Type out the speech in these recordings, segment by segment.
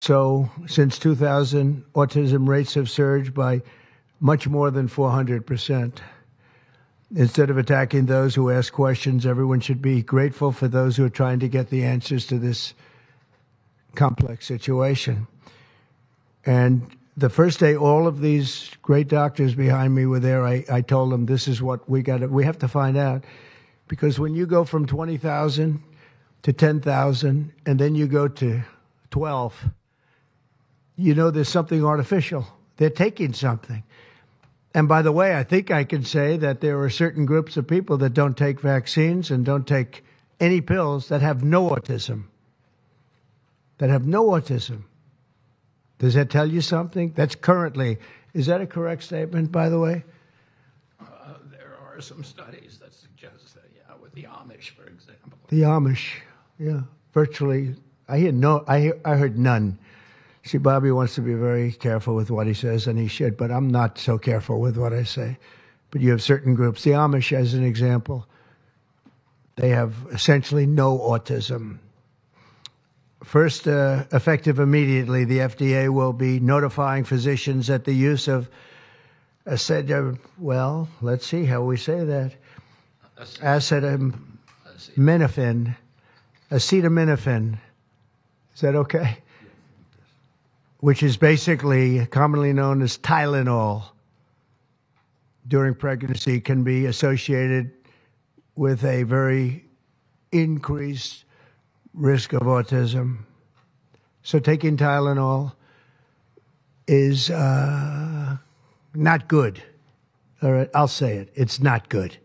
So since 2000, autism rates have surged by much more than 400%. Instead of attacking those who ask questions, everyone should be grateful for those who are trying to get the answers to this complex situation. And the first day all of these great doctors behind me were there, I told them this is what we have to find out. Because when you go from 20,000 to 10,000 and then you go to 12, you know there's something artificial. They're taking something. And by the way, I think I can say that there are certain groups of people that don't take vaccines and don't take any pills that have no autism. That have no autism. Does that tell you something? That's currently, is that a correct statement, by the way? There are some studies that suggest that, yeah, with the Amish, for example. The Amish, yeah, virtually. I heard none. See, Bobby wants to be very careful with what he says, and he should, but I'm not so careful with what I say. But you have certain groups. The Amish, as an example, they have essentially no autism. First, effective immediately, the FDA will be notifying physicians that the use of let's see how we say that. Acetaminophen. Is that okay? Which is basically commonly known as Tylenol, during pregnancy can be associated with a very increased risk of autism. So taking Tylenol is not good. All right, I'll say it. It's not good.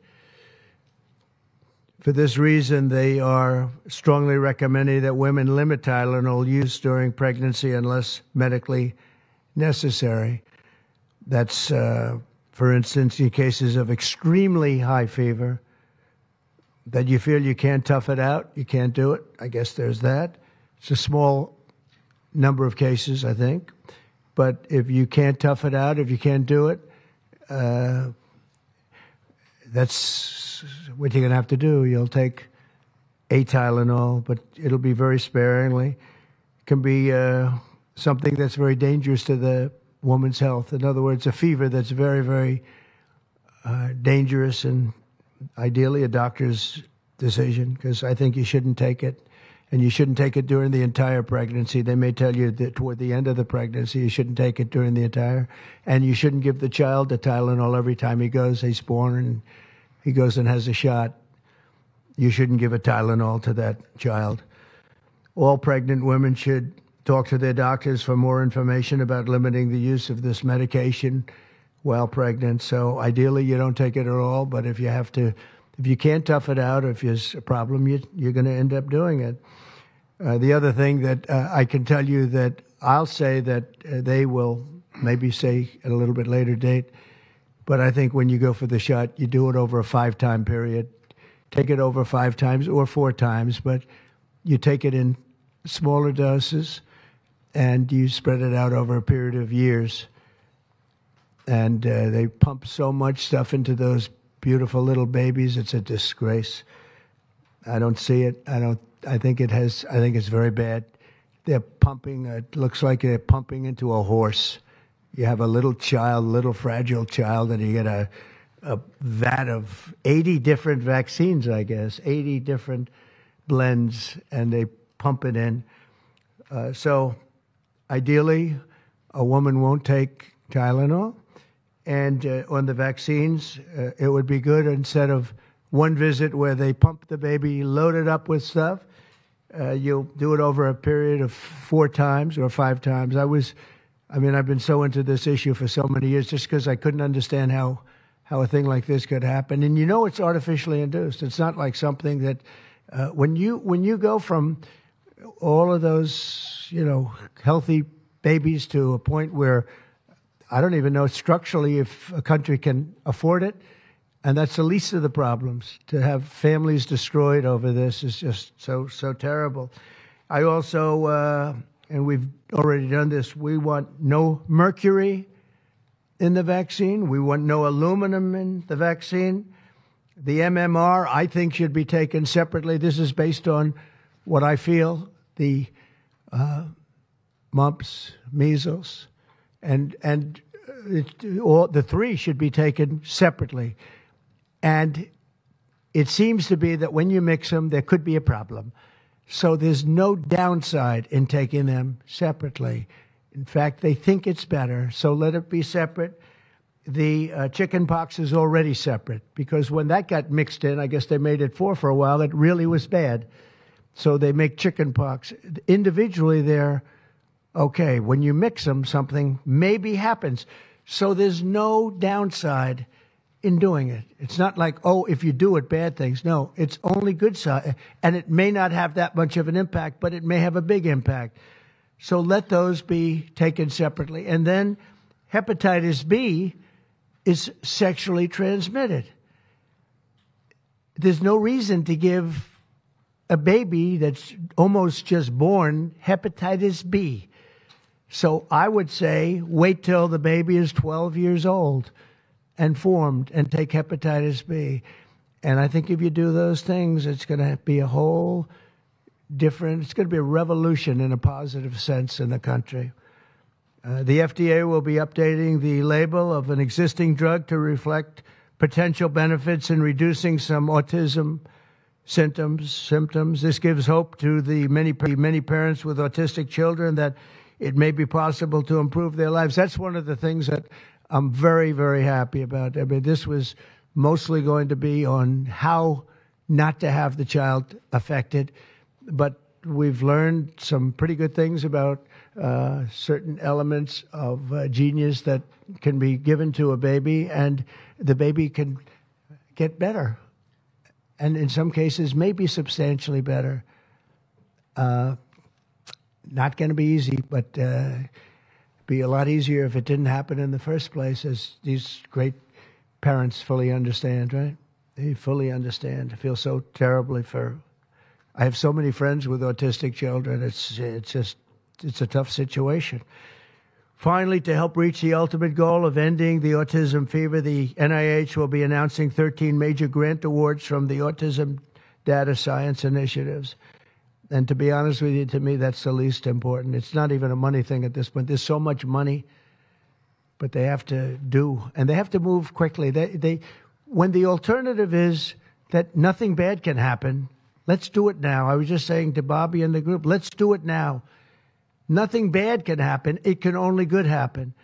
For this reason, they are strongly recommending that women limit Tylenol use during pregnancy unless medically necessary. That's, for instance, in cases of extremely high fever, that you feel you can't tough it out, you can't do it. I guess there's that. It's a small number of cases, I think. But if you can't tough it out, if you can't do it, that's what you're going to have to do. You'll take a Tylenol, but it'll be very sparingly. It can be something that's very dangerous to the woman's health. In other words, a fever that's very, very dangerous, and ideally a doctor's decision, because I think you shouldn't take it. And you shouldn't take it during the entire pregnancy. They may tell you that toward the end of the pregnancy, you shouldn't take it during the entire. And you shouldn't give the child the Tylenol every time he's born and he goes and has a shot. You shouldn't give a Tylenol to that child. All pregnant women should talk to their doctors for more information about limiting the use of this medication while pregnant. So ideally, you don't take it at all. But if you can't tough it out, if there's a problem, you're going to end up doing it. The other thing that I can tell you that I'll say that they will maybe say at a little bit later date, but I think when you go for the shot, you do it over a 5-time period. Take it over 5 times or 4 times, but you take it in smaller doses and you spread it out over a period of years. And they pump so much stuff into those beautiful little babies. It's a disgrace. I don't see it. I think it's very bad. They're pumping, it looks like they're pumping into a horse. You have a little fragile child, and you get a vat of 80 different vaccines, I guess, 80 different blends, and they pump it in. So ideally, a woman won't take Tylenol. And on the vaccines, it would be good instead of one visit where they pump the baby, load it up with stuff, you'll do it over a period of 4 times or 5 times. I've been so into this issue for so many years just because I couldn't understand how a thing like this could happen. And it's artificially induced. It's not like something that when you go from all of those, healthy babies to a point where I don't even know structurally if a country can afford it. And that's the least of the problems. To have families destroyed over this is just so terrible. I also, and we've already done this, we want no mercury in the vaccine. We want no aluminum in the vaccine. The MMR, I think, should be taken separately. This is based on what I feel the mumps, measles, and all the three should be taken separately. And it seems to be that when you mix them, there could be a problem. So there's no downside in taking them separately. In fact, they think it's better, so let it be separate. The chicken pox is already separate, because when that got mixed in, I guess they made it for a while, it really was bad. So they make chicken pox. Individually, they're okay. When you mix them, something maybe happens. So there's no downside in doing it. It's not like, oh, if you do it, bad things. No, it's only good side. And it may not have that much of an impact, but it may have a big impact. So let those be taken separately. And then hepatitis B is sexually transmitted. There's no reason to give a baby that's almost just born hepatitis B. So I would say wait till the baby is 12 years old and formed and take hepatitis B. And I think if you do those things, it's going to be a whole different, it's going to be a revolution in a positive sense in the country. The FDA will be updating the label of an existing drug to reflect potential benefits in reducing some autism symptoms. This gives hope to the many parents with autistic children that it may be possible to improve their lives. That's one of the things that I'm very, very happy about. I mean, this was mostly going to be on how not to have the child affected, but we've learned some pretty good things about certain elements of genius that can be given to a baby, and the baby can get better. And in some cases, maybe substantially better. Not going to be easy, but be a lot easier if it didn't happen in the first place, as these great parents fully understand, right? They fully understand. I feel so terribly for... I have so many friends with autistic children. It's a tough situation. Finally, to help reach the ultimate goal of ending the autism fever, the NIH will be announcing 13 major grant awards from the Autism Data Science Initiatives. And to be honest with you, to me, that's the least important. It's not even a money thing at this point. There's so much money, but they have to do, and they have to move quickly. When the alternative is that nothing bad can happen, let's do it now. I was just saying to Bobby and the group, let's do it now. Nothing bad can happen. It can only good happen.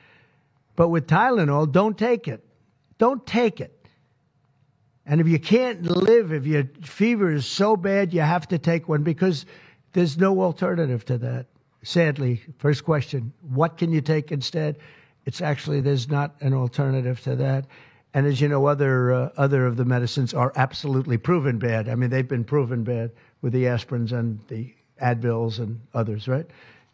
But with Tylenol, don't take it. Don't take it. And if you can't live, if your fever is so bad, you have to take one, because there's no alternative to that. Sadly, first question, what can you take instead? It's actually, there's not an alternative to that. And as you know, other of the medicines are absolutely proven bad. I mean, they've been proven bad with the aspirins and the Advils and others, right?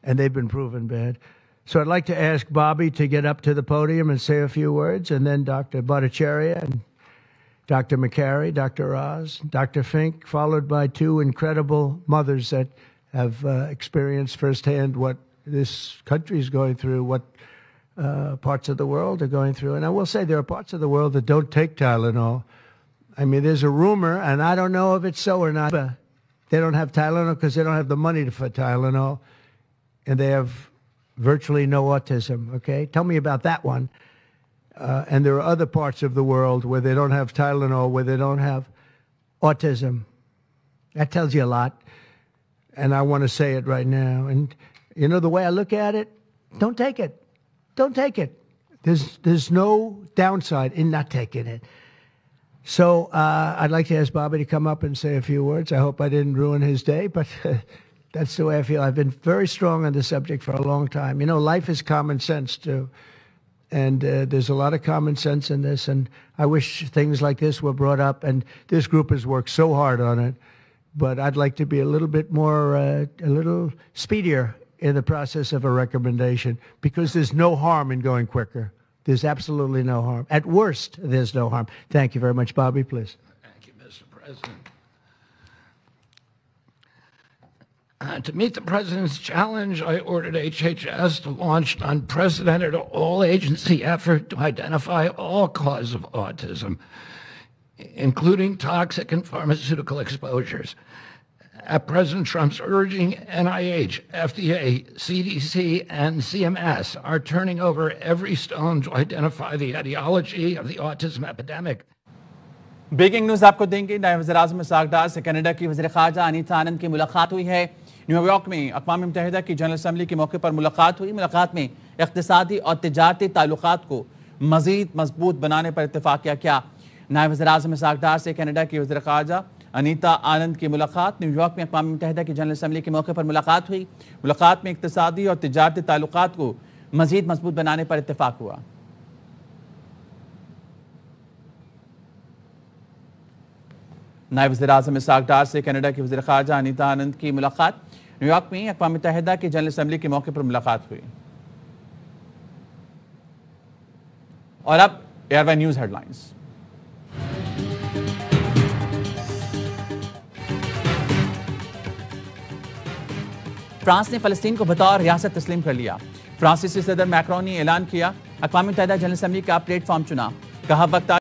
And they've been proven bad. So I'd like to ask Bobby to get up to the podium and say a few words, and then Dr. Bhattacharya and Dr. McCary, Dr. Oz, Dr. Fink, followed by two incredible mothers that have experienced firsthand what this country is going through, what parts of the world are going through. And I will say there are parts of the world that don't take Tylenol. I mean, there's a rumor, and I don't know if it's so or not, but they don't have Tylenol because they don't have the money for Tylenol, and they have virtually no autism, okay? Tell me about that one. And there are other parts of the world where they don't have Tylenol, where they don't have autism. That tells you a lot, and I want to say it right now. And, you know, the way I look at it, don't take it. Don't take it. There's no downside in not taking it. So I'd like to ask Bobby to come up and say a few words. I hope I didn't ruin his day, but that's the way I feel. I've been very strong on this subject for a long time. You know, life is common sense, too. And there's a lot of common sense in this, and I wish things like this were brought up, and this group has worked so hard on it. But I'd like to be a little bit more, a little speedier in the process of a recommendation, because there's no harm in going quicker. There's absolutely no harm. At worst, there's no harm. Thank you very much. Bobby, please. Thank you, Mr. President. To meet the President's challenge, I ordered HHS to launch an unprecedented all-agency effort to identify all causes of autism, including toxic and pharmaceutical exposures. at President Trump's urging, NIH, FDA, CDC, and CMS are turning over every stone to identify the etiology of the autism epidemic. Breaking news आपको देंगे। नायब वज़ीर-ए-आज़म इस्हाक़ डार से Canada की वज़ीर ख़ारजा अनीता आनंद की मुलाकात हुई है। न्यूयॉर्क में अक़वाम मुत्तहिदा की जनरल असम्बली के मौके पर मुलाकात हुई। मुलाकात में इक़्तिसादी और तिजारती ताल्लुकात को मज़ीद मजबूत बनाने पर इत्तफ़ाक़ किया गया। नायब वज़ीर-ए-आज़म इस्हाक़ डार से कनाडा की वज़ीर ख़ारजा अनीता आनंद की मुलाकात। न्यूयॉर्क में अक़वाम मुत्तहिदा की जनरल असम्बली के मौके पर मुलाकात हुई। मुलाकात में इक़्तिसादी और तिजारती ताल्लुकात को मज़ीद मजबूत बनाने पर इत्तफ़ाक़ हुआ। नायब वज़ीर-ए-आज़म इस्हाक़ डार से कनाडा की वज़ीर ख़ारजा अनीता आनंद की मुलाकात। न्यूयॉर्क में अक़वाम मुत्तहिदा की जनरल असम्बली के मौके पर मुलाकात हुई। और अब ARY न्यूज़ हेडलाइंस। फ्रांस ने फ़लस्तीन को बतौर रियासत तस्लीम कर लिया। फ्रांसीसी सदर मैक्रोन ने ऐलान किया, अक़वाम मुत्तहिदा जनरल असम्बली का प्लेटफॉर्म चुना। कहा वक्त